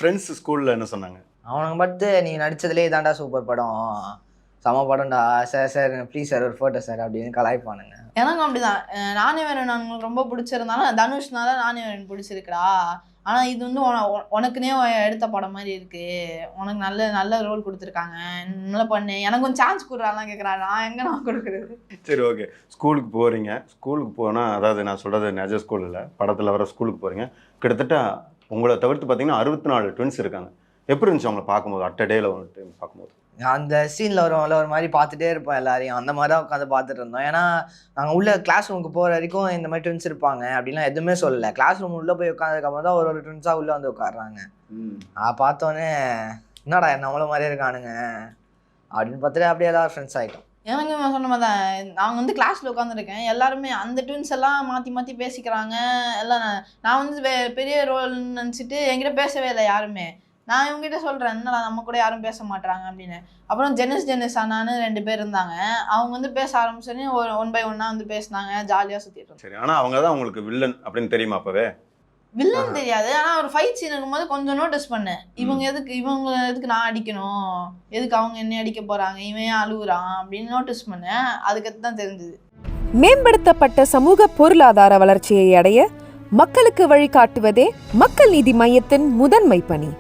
Friends ஸ்கூலில் என்ன சொன்னாங்க? அவனுங்க பார்த்து நீ நடித்ததுலேயே இதாண்டா சூப்பர் படம், செம படம்டா சார், சார் ப்ளீஸ் சார் ஒரு ஃபோட்டோ சார் அப்படின்னு கலாய்ப்பானுங்க. எனக்கும் அப்படிதான். நானே வேறன் அவங்களுக்கு ரொம்ப பிடிச்சிருந்தாலும் தனுஷ்னால நானே வேறன் பிடிச்சிருக்குடா. ஆனால் இது வந்து உனக்குனே எடுத்த படம் மாதிரி இருக்கு, உனக்கு நல்ல நல்ல ரோல் கொடுத்துருக்காங்க, நல்லா பண்ணு, எனக்கு கொஞ்சம் சான்ஸ் கொடுறாலாம் கேட்குறாரு. நான் எங்கே நான் கொடுக்குறது? சரி, ஓகே. ஸ்கூலுக்கு போகிறீங்க. ஸ்கூலுக்கு போனால், அதாவது நான் சொல்கிறது நிஜ ஸ்கூல் இல்லை, படத்தில் வர ஸ்கூலுக்கு போகிறீங்க. கிட்டத்தட்ட உங்களை தவிர்த்து பார்த்தீங்கன்னா 64 ட்வின்ஸ் இருக்காங்க. எப்படி இருந்துச்சு அவங்கள பார்க்கும்போது, அட் அ டேல வந்துட்டு பார்க்கும்போது? அந்த சீனில் வருவோம்ல, ஒரு மாதிரி பார்த்துட்டே இருப்போம் எல்லாரையும், அந்த மாதிரி தான் உட்காந்து பார்த்துட்டு இருந்தோம். ஏன்னா நாங்கள் உள்ள கிளாஸ் ரூமுக்கு போகிற வரைக்கும் இந்த மாதிரி ட்வின்ஸ் இருப்பாங்க அப்படின்லாம் எதுவுமே சொல்லலை. கிளாஸ் ரூம் உள்ளே போய் உட்காந்துருக்கும் தான் ஒரு ட்வின்ஸாக உள்ளே வந்து உட்காடுறாங்க. பார்த்தோன்னே என்னடா நம்மள மாதிரியே இருக்கானுங்க அப்படின்னு பார்த்துட்டு அப்படியே எல்லாரும் ஃப்ரெண்ட்ஸ் ஆகிட்டோம். எனக்கு சொன்ன மாதிரி தான், நாங்கள் வந்து கிளாஸில் உட்காந்துருக்கேன், எல்லாருமே அந்த ட்வின்ஸ் எல்லாம் மாற்றி மாற்றி பேசிக்கிறாங்க எல்லாம். நான் வந்து பெரிய ரோல்னு நினச்சிட்டு என்கிட்ட பேசவே இல்லை யாருமே. நான் இவங்ககிட்ட சொல்கிறேன், என்னடா நம்ம கூட யாரும் பேச மாட்டாங்க அப்படின்னு. அப்புறம் ஜெனிஸ் அண்ணான்னு 2 பேர் இருந்தாங்க. அவங்க வந்து பேச ஆரம்பிச்சோன்னே ஒரு 1 by 1 வந்து பேசினாங்க, ஜாலியாக சுற்றிட்டு. சரி, ஆனால் அவங்க தான் உங்களுக்கு வில்லன் அப்படின்னு தெரியுமா அப்போவே? வில்லன் தெரியாது, ஆனால் ஒரு ஃபைட் சீன் இருக்கும்போது கொஞ்சம் நோட்டீஸ் பண்ணேன். இவங்க எதுக்கு நான் அடிக்கணும், எதுக்கு அவங்க என்ன அடிக்க போகிறாங்க, இவன் ஏன் அழுகுறான் அப்படின்னு நோட்டீஸ் பண்ணேன். அதுக்கு தான் தெரிஞ்சுது. மேம்படுத்தப்பட்ட சமூக பொருளாதார வளர்ச்சியை அடைய மக்களுக்கு வழிகாட்டுவதே மக்கள் நீதி மையத்தின் முதன்மை பணி.